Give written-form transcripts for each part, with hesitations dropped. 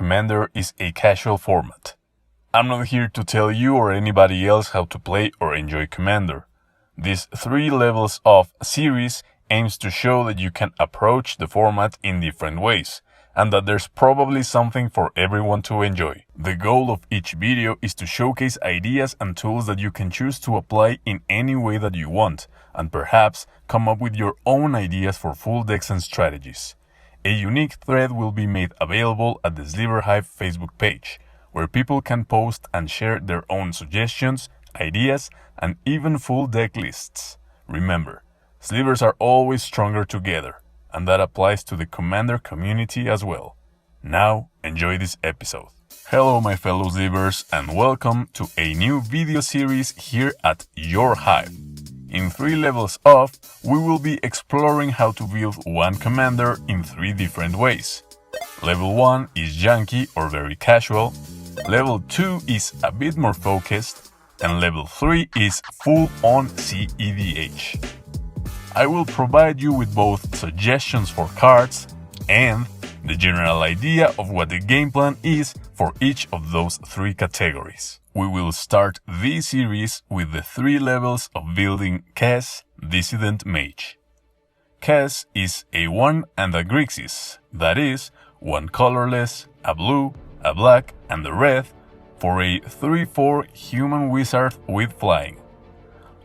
Commander is a casual format. I'm not here to tell you or anybody else how to play or enjoy Commander. This 3 levels of series aims to show that you can approach the format in different ways, and that there's probably something for everyone to enjoy. The goal of each video is to showcase ideas and tools that you can choose to apply in any way that you want, and perhaps come up with your own ideas for full decks and strategies. A unique thread will be made available at the Sliver Hive Facebook page, where people can post and share their own suggestions, ideas, and even full deck lists. Remember, Slivers are always stronger together, and that applies to the Commander community as well. Now, enjoy this episode. Hello my fellow Slivers, and welcome to a new video series here at your Hive. In 3 levels of, we will be exploring how to build one Commander in 3 different ways. Level 1 is Janky or very casual, Level 2 is a bit more focused, and Level 3 is full-on cEDH. I will provide you with both suggestions for cards and the general idea of what the game plan is for each of those 3 categories. We will start this series with the 3 levels of building Kess, Dissident Mage. Kess is a 1 and a Grixis, that is, 1 colorless, a blue, a black, and a red for a 3/4 human wizard with flying.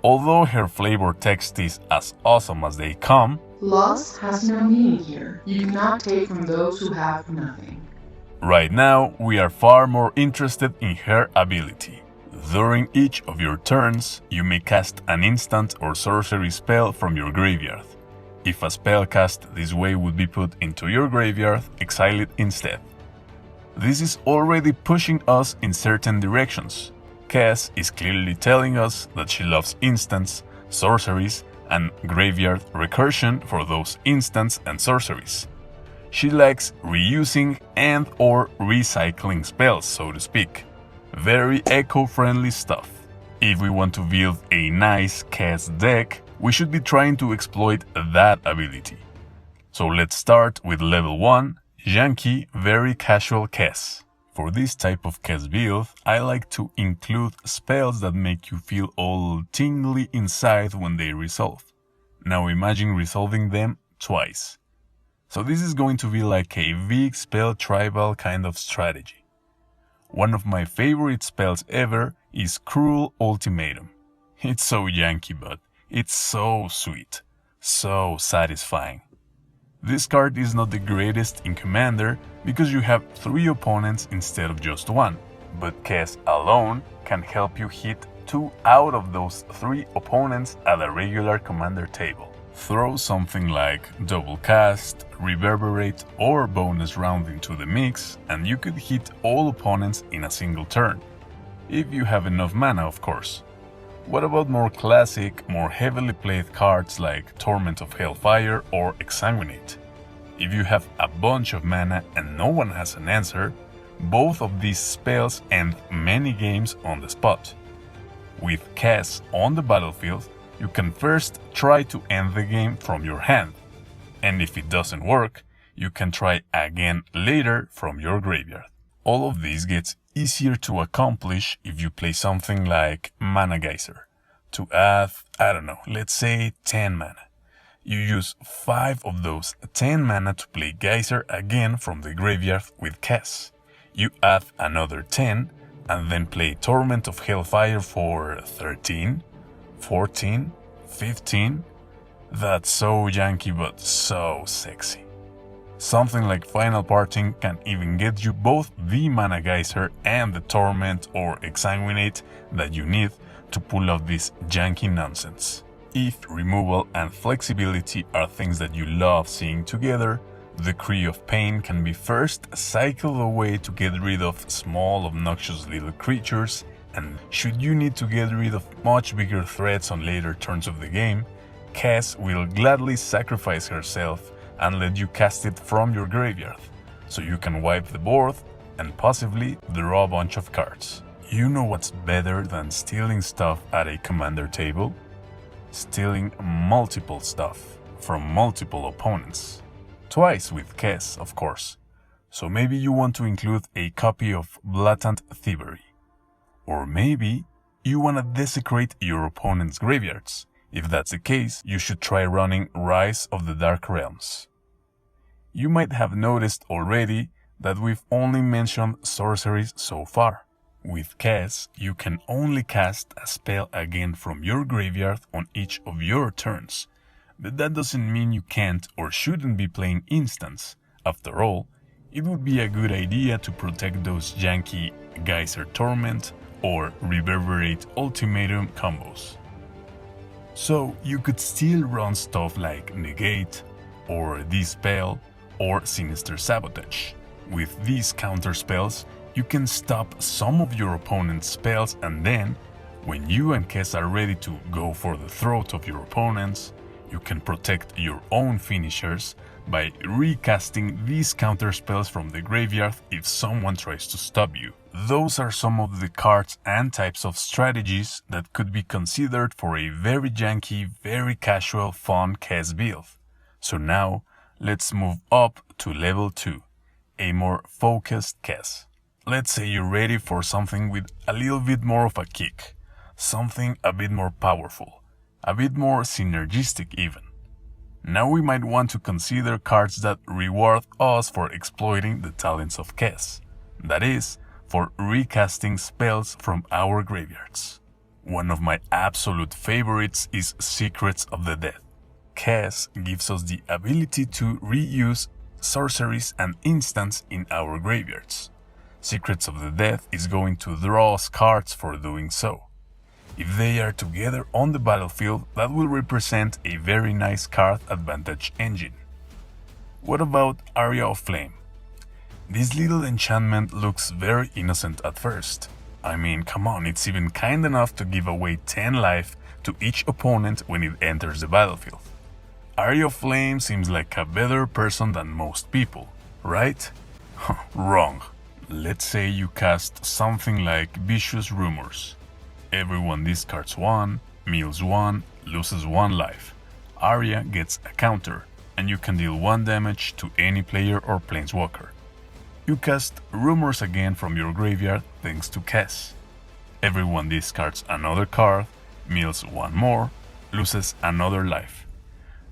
Although her flavor text is as awesome as they come, loss has no meaning here. You cannot take from those who have nothing. Right now, we are far more interested in her ability. During each of your turns, you may cast an instant or sorcery spell from your graveyard. If a spell cast this way would be put into your graveyard, exile it instead. This is already pushing us in certain directions. Kess is clearly telling us that she loves instants, sorceries, and graveyard recursion for those instants and sorceries. She likes reusing and or recycling spells, so to speak. Very eco-friendly stuff. If we want to build a nice Kess deck, we should be trying to exploit that ability. So let's start with level 1, Janky Very Casual Kess. For this type of Kess build, I like to include spells that make you feel all tingly inside when they resolve. Now imagine resolving them twice. So this is going to be like a big spell tribal kind of strategy. One of my favorite spells ever is Cruel Ultimatum. It's so Janky, but it's so sweet, so satisfying. This card is not the greatest in Commander because you have 3 opponents instead of just 1, but Kess alone can help you hit 2 out of those 3 opponents at a regular Commander table. Throw something like Double Cast, Reverberate, or Bonus Round into the mix, and you could hit all opponents in a single turn. If you have enough mana, of course. What about more classic, more heavily played cards like Torment of Hellfire or Exsanguinate? If you have a bunch of mana and no one has an answer, both of these spells end many games on the spot. With Kess on the battlefield, you can first try to end the game from your hand, and if it doesn't work, you can try again later from your graveyard. All of this gets easier to accomplish if you play something like Mana Geyser. To add, I don't know, let's say 10 mana. You use 5 of those 10 mana to play Geyser again from the graveyard with Kess. You add another 10 and then play Torment of Hellfire for 13, 14, 15. That's so Janky but so sexy. Something like Final Parting can even get you both the Mana Geyser and the Torment or Exsanguinate that you need to pull off this janky nonsense. If removal and flexibility are things that you love seeing together, the Decree of Pain can be first cycled away to get rid of small obnoxious little creatures, and should you need to get rid of much bigger threats on later turns of the game, Kess will gladly sacrifice herself and let you cast it from your graveyard, so you can wipe the board and possibly draw a bunch of cards. You know what's better than stealing stuff at a Commander table? Stealing multiple stuff from multiple opponents. Twice with Kess, of course. So maybe you want to include a copy of Blatant Thievery. Or maybe you want to desecrate your opponent's graveyards. If that's the case, you should try running Rise of the Dark Realms. You might have noticed already that we've only mentioned sorceries so far. With Kess, you can only cast a spell again from your graveyard on each of your turns, but that doesn't mean you can't or shouldn't be playing instants. After all, it would be a good idea to protect those janky Geyser Torment or Reverberate Ultimatum combos. So you could still run stuff like Negate, or Dispel, or Sinister Sabotage. With these counter spells, you can stop some of your opponent's spells, and then, when you and Kess are ready to go for the throat of your opponents, you can protect your own finishers by recasting these counter spells from the graveyard if someone tries to stop you. Those are some of the cards and types of strategies that could be considered for a very janky, very casual, fun Kess build. So now, let's move up to level 2, a more focused Kess. Let's say you're ready for something with a little bit more of a kick, something a bit more powerful, a bit more synergistic even. Now we might want to consider cards that reward us for exploiting the talents of Kess, that is, for recasting spells from our graveyards. One of my absolute favorites is Secrets of the Dead. Kess gives us the ability to reuse sorceries and instants in our graveyards. Secrets of the Dead is going to draw us cards for doing so. If they are together on the battlefield, that will represent a very nice card advantage engine. What about Area of Flame? This little enchantment looks very innocent at first. I mean, come on, it's even kind enough to give away 10 life to each opponent when it enters the battlefield. Area of Flame seems like a better person than most people, right? Wrong. Let's say you cast something like Vicious Rumors. Everyone discards 1, mills 1, loses 1 life. Arya gets a counter, and you can deal 1 damage to any player or planeswalker. You cast Rumors again from your graveyard thanks to Kess. Everyone discards another card, mills 1 more, loses another life.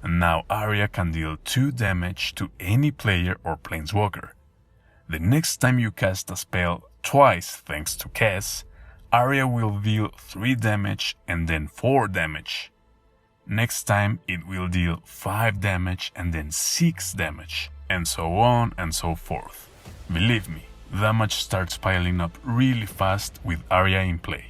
And now Arya can deal 2 damage to any player or planeswalker. The next time you cast a spell twice thanks to Kess, Arya will deal 3 damage and then 4 damage. Next time it will deal 5 damage and then 6 damage, and so on and so forth. Believe me, damage starts piling up really fast with Arya in play.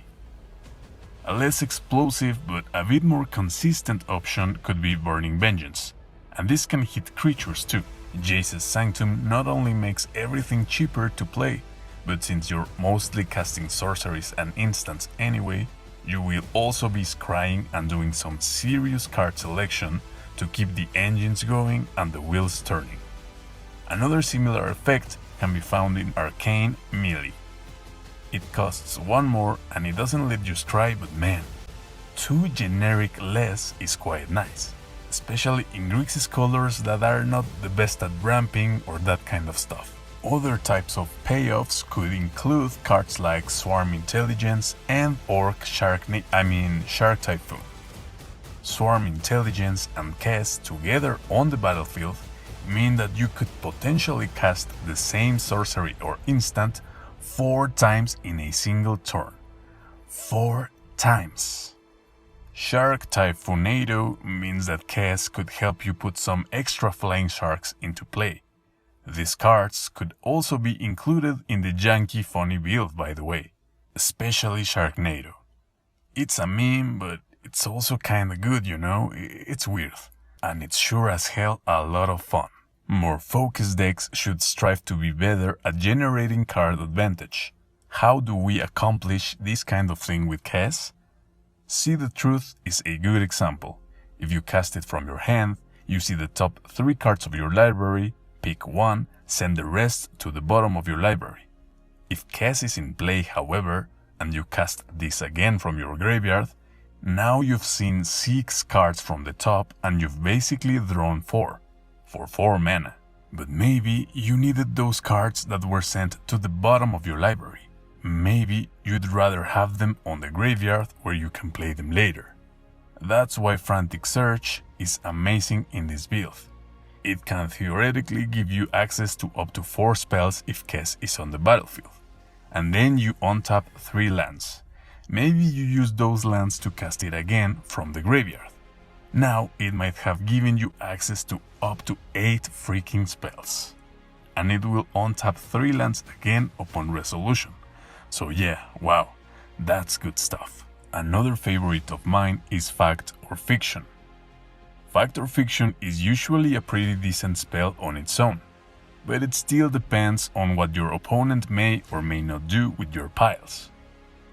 A less explosive but a bit more consistent option could be Burning Vengeance, and this can hit creatures too. Jace's Sanctum not only makes everything cheaper to play, but since you're mostly casting sorceries and instants anyway, you will also be scrying and doing some serious card selection to keep the engines going and the wheels turning. Another similar effect can be found in Arcane Melee. It costs 1 more and it doesn't let you scry, but man, 2 generic less is quite nice. Especially in Grixis colors that are not the best at ramping or that kind of stuff. Other types of payoffs could include cards like Swarm Intelligence and Shark Typhoon. Swarm Intelligence and Kess together on the battlefield mean that you could potentially cast the same sorcery or instant 4 times in a single turn. 4 times! Shark Typhoonado means that Kess could help you put some extra flying sharks into play. These cards could also be included in the janky funny build, by the way, especially Sharknado. It's a meme, but it's also kinda good, you know, it's weird. And it's sure as hell a lot of fun. More focused decks should strive to be better at generating card advantage. How do we accomplish this kind of thing with Kess? See the Truth is a good example. If you cast it from your hand, you see the top 3 cards of your library, pick 1, send the rest to the bottom of your library. If Kess is in play, however, and you cast this again from your graveyard, now you've seen 6 cards from the top and you've basically drawn 4, for 4 mana. But maybe you needed those cards that were sent to the bottom of your library. Maybe you'd rather have them on the graveyard where you can play them later. That's why Frantic Search is amazing in this build. It can theoretically give you access to up to 4 spells if Kess is on the battlefield. And then you untap 3 lands. Maybe you use those lands to cast it again from the graveyard. Now it might have given you access to up to 8 freaking spells. And it will untap 3 lands again upon resolution. So yeah, wow, that's good stuff. Another favorite of mine is Fact or Fiction. Fact or Fiction is usually a pretty decent spell on its own, but it still depends on what your opponent may or may not do with your piles.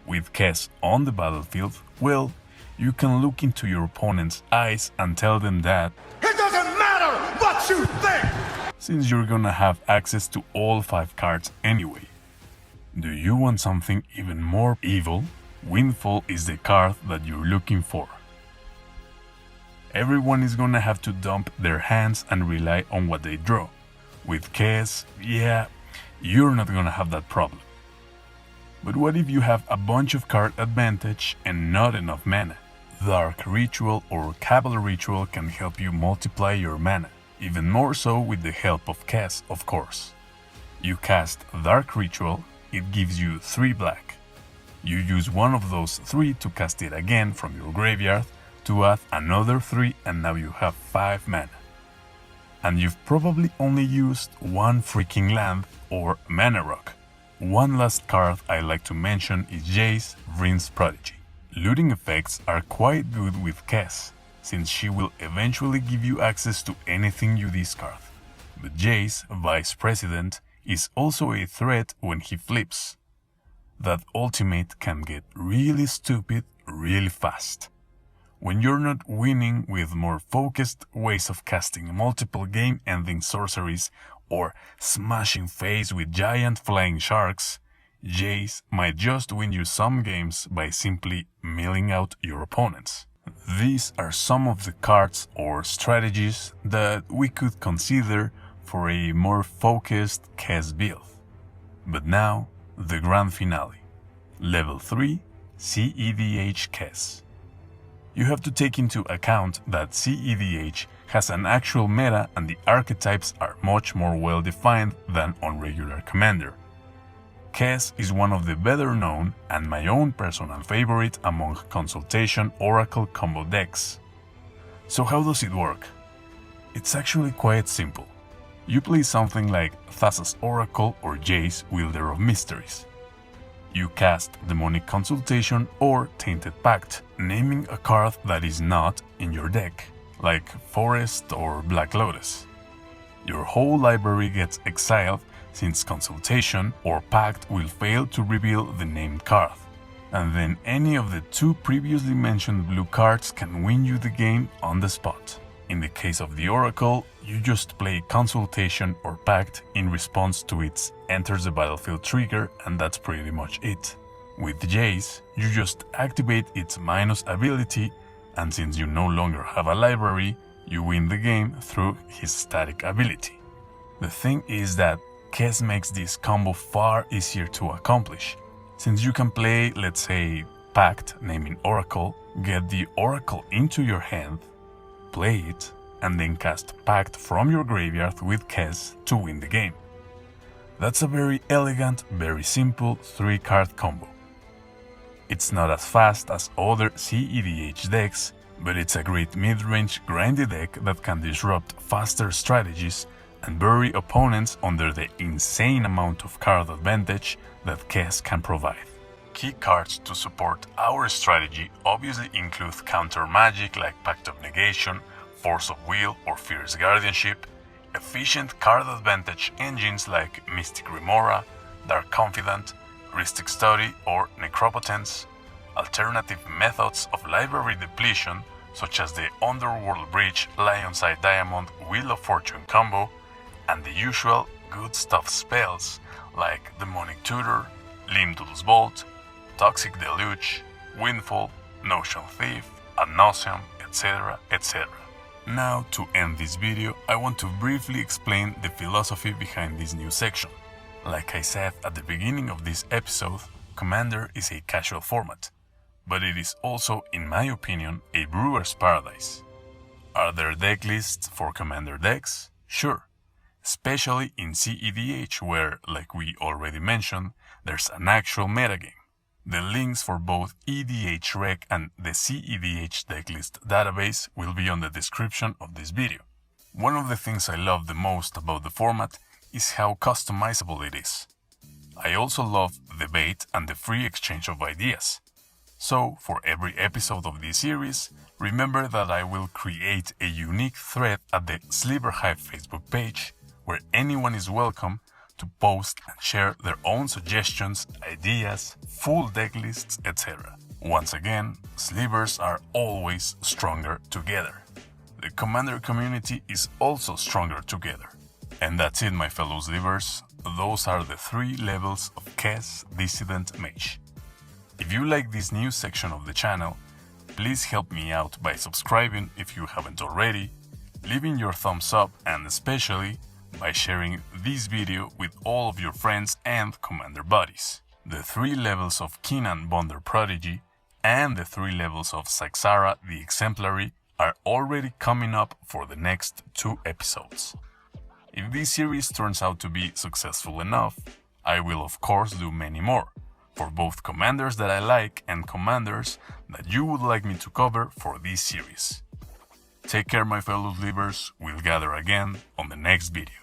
With Kess on the battlefield, well, you can look into your opponent's eyes and tell them that it doesn't matter what you think! Since you're gonna have access to all 5 cards anyway. Do you want something even more evil? Windfall is the card that you're looking for. Everyone is gonna have to dump their hands and rely on what they draw. With Kess, yeah, you're not gonna have that problem. But what if you have a bunch of card advantage and not enough mana? Dark Ritual or Cabal Ritual can help you multiply your mana, even more so with the help of Kess, of course. You cast Dark Ritual, it gives you 3 black. You use one of those 3 to cast it again from your graveyard to add another 3 and now you have 5 mana. And you've probably only used 1 freaking land or mana rock. One last card I like to mention is Jace, Vryn's Prodigy. Looting effects are quite good with Kess, since she will eventually give you access to anything you discard. But Jace, Vice President, is also a threat when he flips. That ultimate can get really stupid really fast. When you're not winning with more focused ways of casting multiple game-ending sorceries or smashing face with giant flying sharks, Jace might just win you some games by simply milling out your opponents. These are some of the cards or strategies that we could consider for a more focused Kess build. But now, the grand finale. Level 3, cEDH Kess. You have to take into account that cEDH has an actual meta and the archetypes are much more well defined than on regular Commander. Kess is one of the better known and my own personal favorite among Consultation Oracle combo decks. So how does it work? It's actually quite simple. You play something like Thassa's Oracle or Jace, Wielder of Mysteries. You cast Demonic Consultation or Tainted Pact, naming a card that is not in your deck, like Forest or Black Lotus. Your whole library gets exiled since Consultation or Pact will fail to reveal the named card, and then any of the 2 previously mentioned blue cards can win you the game on the spot. In the case of the Oracle, you just play Consultation or Pact in response to its enters the battlefield trigger, and that's pretty much it. With Jace, you just activate its minus ability, and since you no longer have a library, you win the game through his static ability. The thing is that Kess makes this combo far easier to accomplish, since you can play, let's say, Pact, naming Oracle, get the Oracle into your hand, play it, and then cast Pact from your graveyard with Kess to win the game. That's a very elegant, very simple 3-card combo. It's not as fast as other cEDH decks, but it's a great mid-range grindy deck that can disrupt faster strategies and bury opponents under the insane amount of card advantage that Kess can provide. Key cards to support our strategy obviously include counter magic like Pact of Negation, Force of Will or Fierce Guardianship, efficient card advantage engines like Mystic Remora, Dark Confidant, Rhystic Study or Necropotence, alternative methods of library depletion such as the Underworld Breach, Lionside Diamond, Wheel of Fortune combo, and the usual good stuff spells like Demonic Tutor, Limdul's Bolt, Toxic Deluge, Windfall, Notion Thief, Ad Nauseam, etc., etc. Now, to end this video, I want to briefly explain the philosophy behind this new section. Like I said at the beginning of this episode, Commander is a casual format, but it is also, in my opinion, a brewer's paradise. Are there deck lists for Commander decks? Sure. Especially in cEDH where, like we already mentioned, there's an actual metagame. The links for both EDHREC and the cEDH Decklist Database will be on the description of this video. One of the things I love the most about the format is how customizable it is. I also love the debate and the free exchange of ideas. So, for every episode of this series, remember that I will create a unique thread at the Sliver Hive Facebook page where anyone is welcome to post and share their own suggestions, ideas, full deck lists, etc. Once again, Slivers are always stronger together. The Commander community is also stronger together. And that's it, my fellow Slivers. Those are the 3 levels of Kess Dissident Mage. If you like this new section of the channel, please help me out by subscribing if you haven't already, leaving your thumbs up, and especially by sharing this video with all of your friends and Commander buddies. The 3 levels of Keenan Bonder Prodigy and the 3 levels of Saxara the Exemplary are already coming up for the next 2 episodes. If this series turns out to be successful enough, I will of course do many more, for both commanders that I like and commanders that you would like me to cover for this series. Take care, my fellow Slivers. We'll gather again on the next video.